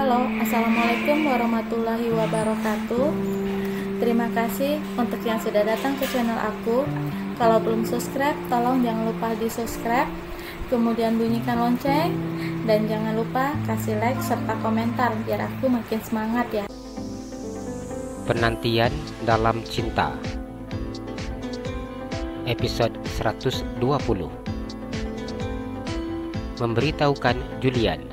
Halo, Assalamualaikum warahmatullahi wabarakatuh. Terima kasih untuk yang sudah datang ke channel aku. Kalau belum subscribe, tolong jangan lupa di subscribe, kemudian bunyikan lonceng, dan jangan lupa kasih like serta komentar biar aku makin semangat ya. Penantian dalam cinta, episode 120. Memberitahukan Julian.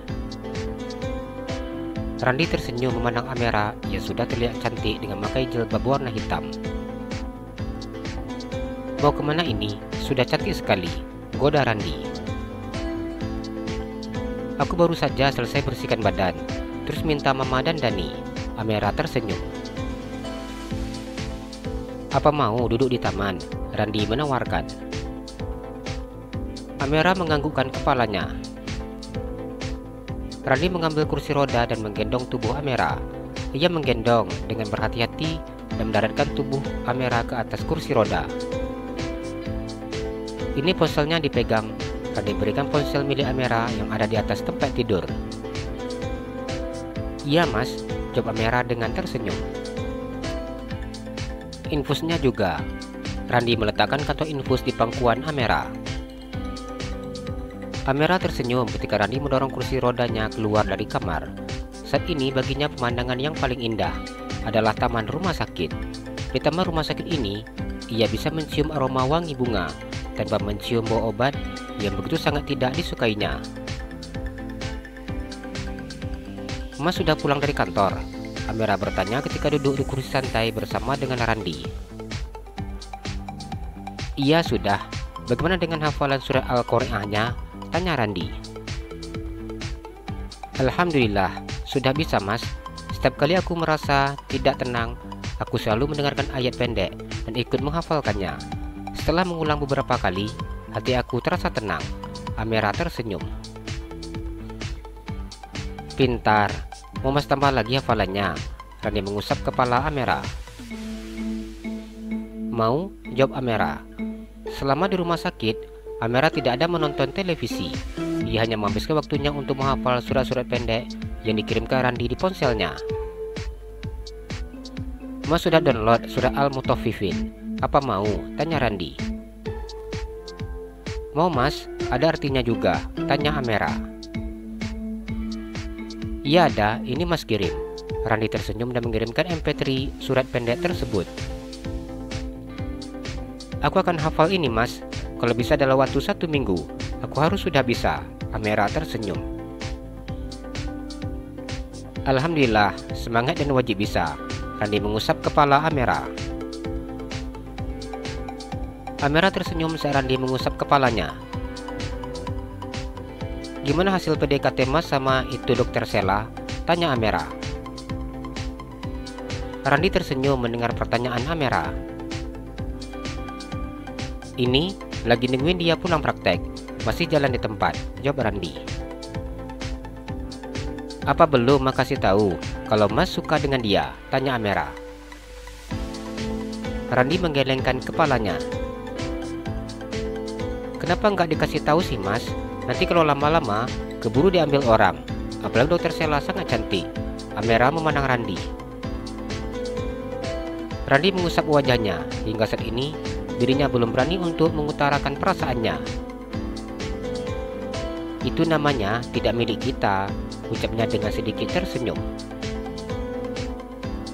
Randy tersenyum memandang Amira yang sudah terlihat cantik dengan memakai jilbab warna hitam. Mau kemana ini? Sudah cantik sekali, goda Randy. Aku baru saja selesai bersihkan badan, terus minta Mama dan Dani. Amira tersenyum. Apa mau duduk di taman? Randy menawarkan. Amira menganggukkan kepalanya. Randy mengambil kursi roda dan menggendong tubuh Amira. Ia menggendong dengan berhati-hati dan mendaratkan tubuh Amira ke atas kursi roda. Ini ponselnya dipegang. Randy berikan ponsel milik Amira yang ada di atas tempat tidur. Iya mas, jawab Amira dengan tersenyum. Infusnya juga. Randy meletakkan kantong infus di pangkuan Amira. Amira tersenyum ketika Randy mendorong kursi rodanya keluar dari kamar. Saat ini baginya pemandangan yang paling indah adalah taman rumah sakit. Di taman rumah sakit ini, ia bisa mencium aroma wangi bunga tanpa mencium bau obat yang begitu sangat tidak disukainya. Mas sudah pulang dari kantor? Amira bertanya ketika duduk di kursi santai bersama dengan Randy. Iya sudah. Bagaimana dengan hafalan surat Al-Qur'annya? Tanya Randy. Alhamdulillah, sudah bisa mas. Setiap kali aku merasa tidak tenang, aku selalu mendengarkan ayat pendek dan ikut menghafalkannya. Setelah mengulang beberapa kali, hati aku terasa tenang. Amira tersenyum. Pintar. Mau mas tambah lagi hafalannya? Randy mengusap kepala Amira. Mau? Jawab Amira. Selama di rumah sakit, Amira tidak ada menonton televisi. Ia hanya menghabiskan waktunya untuk menghafal surat-surat pendek yang dikirimkan Randy di ponselnya. Mas sudah download surat Al-Mutaffifin. Apa mau? Tanya Randy. Mau mas, ada artinya juga? Tanya Amira. Iya ada, ini mas kirim. Randy tersenyum dan mengirimkan MP3 surat pendek tersebut. Aku akan hafal ini mas. Kalau bisa dalam waktu 1 minggu, aku harus sudah bisa. Amira tersenyum. Alhamdulillah, semangat dan wajib bisa. Randy mengusap kepala Amira. Amira tersenyum saat Randy mengusap kepalanya. Gimana hasil PDKT mas sama itu dokter Sela? Tanya Amira. Randy tersenyum mendengar pertanyaan Amira. Ini lagi nungguin dia pulang praktek. Masih jalan di tempat, jawab Randy. Apa belum makasih tahu kalau mas suka dengan dia? Tanya Amira. Randy menggelengkan kepalanya. Kenapa nggak dikasih tahu sih mas? Nanti kalau lama-lama keburu diambil orang. Apalagi dokter Sela sangat cantik. Amira memandang Randy. Randy mengusap wajahnya. Hingga saat ini dirinya belum berani untuk mengutarakan perasaannya. Itu namanya tidak milik kita, ucapnya dengan sedikit tersenyum.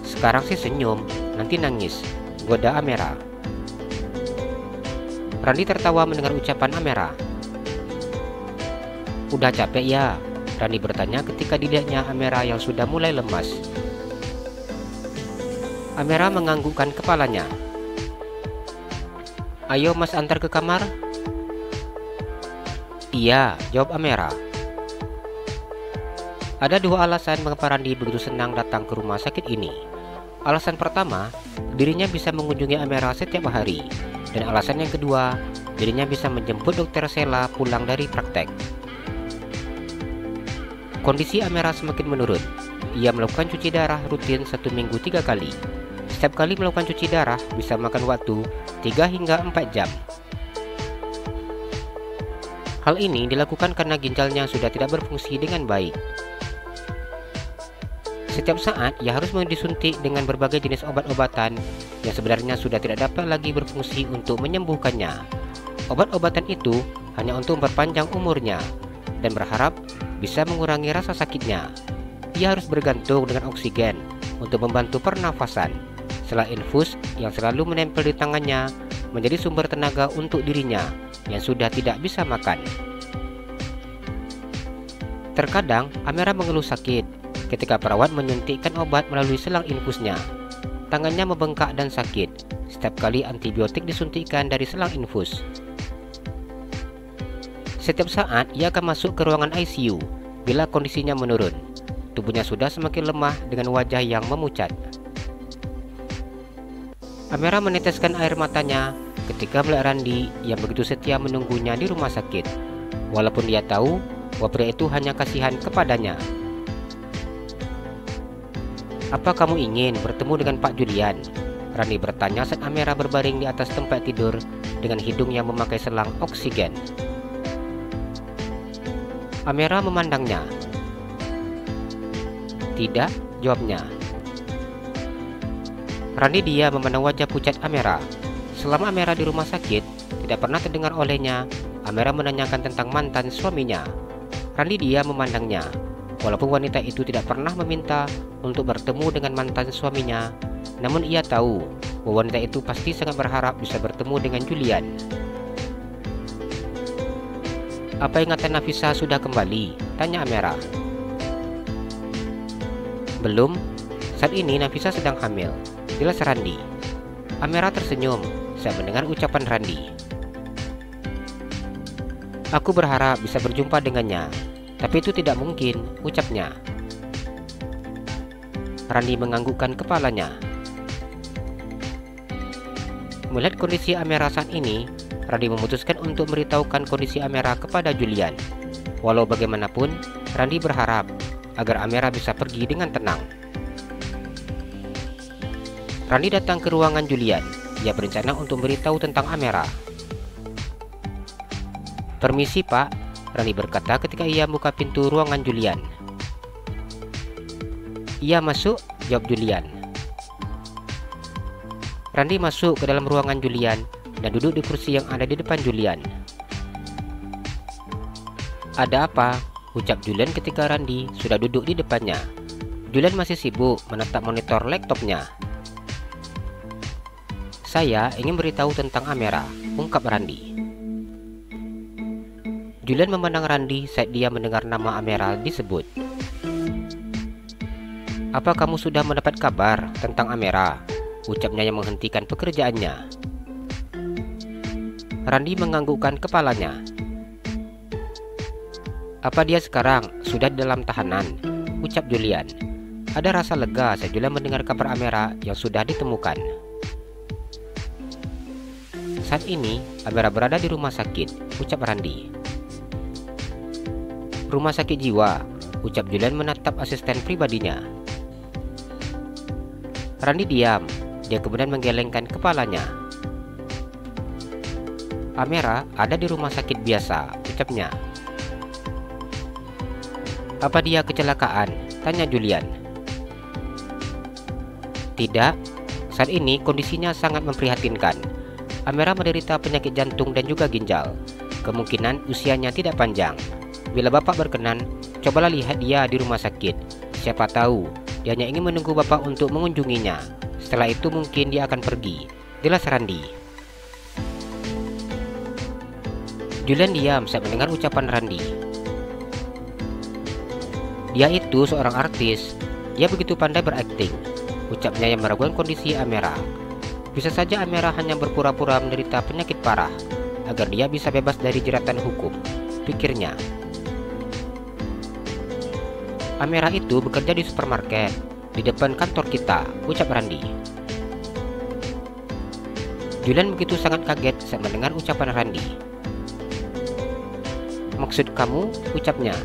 Sekarang sih senyum, nanti nangis, goda Amira. Randy tertawa mendengar ucapan Amira. Udah capek ya? Randy bertanya ketika dilihatnya Amira yang sudah mulai lemas. Amira menganggukkan kepalanya. Ayo mas antar ke kamar? Iya, jawab Amira. Ada 2 alasan mengapa Randy begitu senang datang ke rumah sakit ini. Alasan pertama, dirinya bisa mengunjungi Amira setiap hari. Dan alasan yang kedua, dirinya bisa menjemput dokter Sela pulang dari praktek. Kondisi Amira semakin menurun. Ia melakukan cuci darah rutin 1 minggu 3 kali. Setiap kali melakukan cuci darah bisa makan waktu 3 hingga 4 jam. Hal ini dilakukan karena ginjalnya sudah tidak berfungsi dengan baik. Setiap saat ia harus disuntik dengan berbagai jenis obat-obatan yang sebenarnya sudah tidak dapat lagi berfungsi untuk menyembuhkannya. Obat-obatan itu hanya untuk memperpanjang umurnya dan berharap bisa mengurangi rasa sakitnya. Ia harus bergantung dengan oksigen untuk membantu pernafasan. Selang infus yang selalu menempel di tangannya menjadi sumber tenaga untuk dirinya yang sudah tidak bisa makan. Terkadang Amera mengeluh sakit ketika perawat menyuntikkan obat melalui selang infusnya. Tangannya membengkak dan sakit setiap kali antibiotik disuntikkan dari selang infus. Setiap saat ia akan masuk ke ruangan ICU bila kondisinya menurun. Tubuhnya sudah semakin lemah dengan wajah yang memucat. Amera meneteskan air matanya ketika melihat Randi yang begitu setia menunggunya di rumah sakit, walaupun dia tahu bahwa pria itu hanya kasihan kepadanya. "Apa kamu ingin bertemu dengan Pak Julian?" Randi bertanya saat Amera berbaring di atas tempat tidur dengan hidung yang memakai selang oksigen. Amera memandangnya. "Tidak," jawabnya. Randi diam memandang wajah pucat Amera. Selama Amera di rumah sakit, tidak pernah terdengar olehnya Amera menanyakan tentang mantan suaminya. Randi diam memandangnya. Walaupun wanita itu tidak pernah meminta untuk bertemu dengan mantan suaminya, namun ia tahu bahwa wanita itu pasti sangat berharap bisa bertemu dengan Julian. "Apa ingatan Nafisa sudah kembali?" tanya Amera. "Belum. Saat ini Nafisa sedang hamil," jelas Randi. Amera tersenyum saat mendengar ucapan Randi. "Aku berharap bisa berjumpa dengannya, tapi itu tidak mungkin," ucapnya. Randi menganggukkan kepalanya. Melihat kondisi Amera saat ini, Randi memutuskan untuk memberitahukan kondisi Amera kepada Julian. Walau bagaimanapun, Randi berharap agar Amera bisa pergi dengan tenang. Randi datang ke ruangan Julian. Ia berencana untuk memberitahu tentang Amera. "Permisi, Pak," Randi berkata ketika ia buka pintu ruangan Julian. "Iya, masuk," jawab Julian. Randi masuk ke dalam ruangan Julian dan duduk di kursi yang ada di depan Julian. "Ada apa?" ucap Julian ketika Randi sudah duduk di depannya. Julian masih sibuk menatap monitor laptopnya. "Saya ingin beritahu tentang Amera," ungkap Randi. Julian memandang Randi saat dia mendengar nama Amera disebut. "Apa kamu sudah mendapat kabar tentang Amera?" ucapnya yang menghentikan pekerjaannya. Randi menganggukkan kepalanya. "Apa dia sekarang sudah di dalam tahanan?" ucap Julian. Ada rasa lega saat Julian mendengar kabar Amera yang sudah ditemukan. "Saat ini Amera berada di rumah sakit," ucap Randi. "Rumah sakit jiwa," ucap Julian menatap asisten pribadinya. Randi diam. Dia kemudian menggelengkan kepalanya. "Amera ada di rumah sakit biasa," ucapnya. "Apa dia kecelakaan?" tanya Julian. "Tidak. Saat ini kondisinya sangat memprihatinkan. Amera menderita penyakit jantung dan juga ginjal. Kemungkinan usianya tidak panjang. Bila Bapak berkenan, cobalah lihat dia di rumah sakit. Siapa tahu dia hanya ingin menunggu Bapak untuk mengunjunginya. Setelah itu mungkin dia akan pergi," jelas Randi. Julian diam saat mendengar ucapan Randi. "Dia itu seorang artis. Dia begitu pandai berakting," ucapnya yang meragukan kondisi Amera. Bisa saja Amera hanya berpura-pura menderita penyakit parah agar dia bisa bebas dari jeratan hukum, pikirnya. "Amera itu bekerja di supermarket di depan kantor kita," ucap Randi. Julian begitu sangat kaget saat mendengar ucapan Randi. "Maksud kamu?" ucapnya.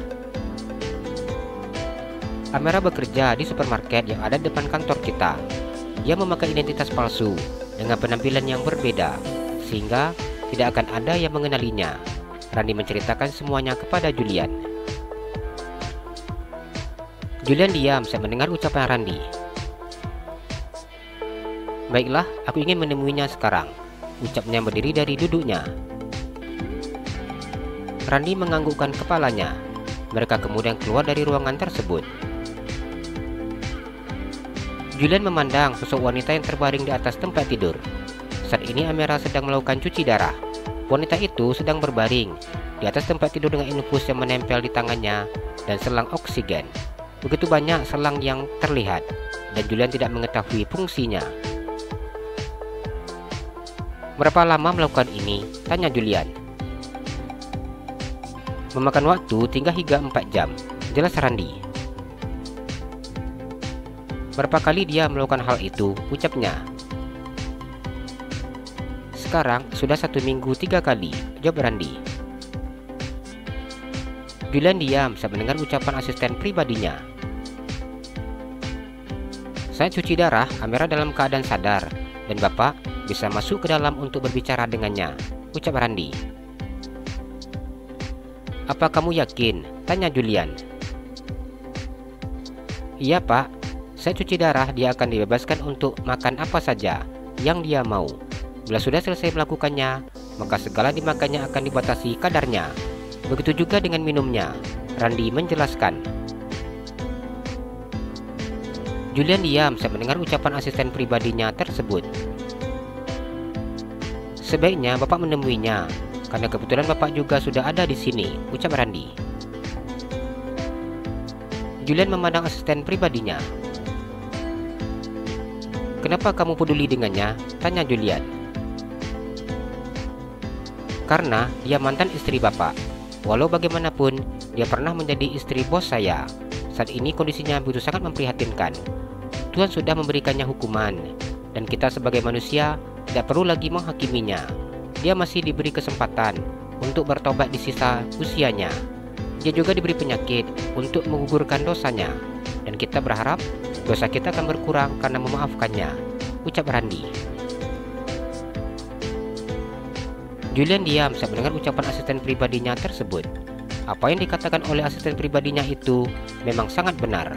"Amera bekerja di supermarket yang ada di depan kantor kita. Dia memakai identitas palsu dengan penampilan yang berbeda, sehingga tidak akan ada yang mengenalinya." Randi menceritakan semuanya kepada Julian. Julian diam saat mendengar ucapan Randy. "Baiklah, aku ingin menemuinya sekarang," ucapnya berdiri dari duduknya. Randy menganggukkan kepalanya. Mereka kemudian keluar dari ruangan tersebut. Julian memandang sosok wanita yang terbaring di atas tempat tidur. Saat ini Amira sedang melakukan cuci darah. Wanita itu sedang berbaring di atas tempat tidur dengan infus yang menempel di tangannya dan selang oksigen. Begitu banyak selang yang terlihat, dan Julian tidak mengetahui fungsinya. "Berapa lama melakukan ini?" tanya Julian. "Memakan waktu 3 hingga 4 jam, jelas Randy." "Berapa kali dia melakukan hal itu?" ucapnya. "Sekarang sudah 1 minggu 3 kali, jawab Randy. Julian diam saat mendengar ucapan asisten pribadinya. "Saat cuci darah, Amira dalam keadaan sadar, dan Bapak bisa masuk ke dalam untuk berbicara dengannya," ucap Randy. "Apa kamu yakin?" tanya Julian. "Iya Pak, saat cuci darah dia akan dibebaskan untuk makan apa saja yang dia mau. Bila sudah selesai melakukannya, maka segala dimakannya akan dibatasi kadarnya. Begitu juga dengan minumnya," Randy menjelaskan. Julian diam saat mendengar ucapan asisten pribadinya tersebut. "Sebaiknya Bapak menemuinya, karena kebetulan Bapak juga sudah ada di sini," ucap Randy. Julian memandang asisten pribadinya. "Kenapa kamu peduli dengannya?" tanya Julian. "Karena dia mantan istri Bapak. Walau bagaimanapun, dia pernah menjadi istri bos saya. Saat ini kondisinya begitu sangat memprihatinkan. Tuhan sudah memberikannya hukuman, dan kita sebagai manusia tidak perlu lagi menghakiminya. Dia masih diberi kesempatan untuk bertobat di sisa usianya. Dia juga diberi penyakit untuk menggugurkan dosanya, dan kita berharap dosa kita akan berkurang karena memaafkannya," ucap Randy. Julian diam saat mendengar ucapan asisten pribadinya tersebut. Apa yang dikatakan oleh asisten pribadinya itu memang sangat benar.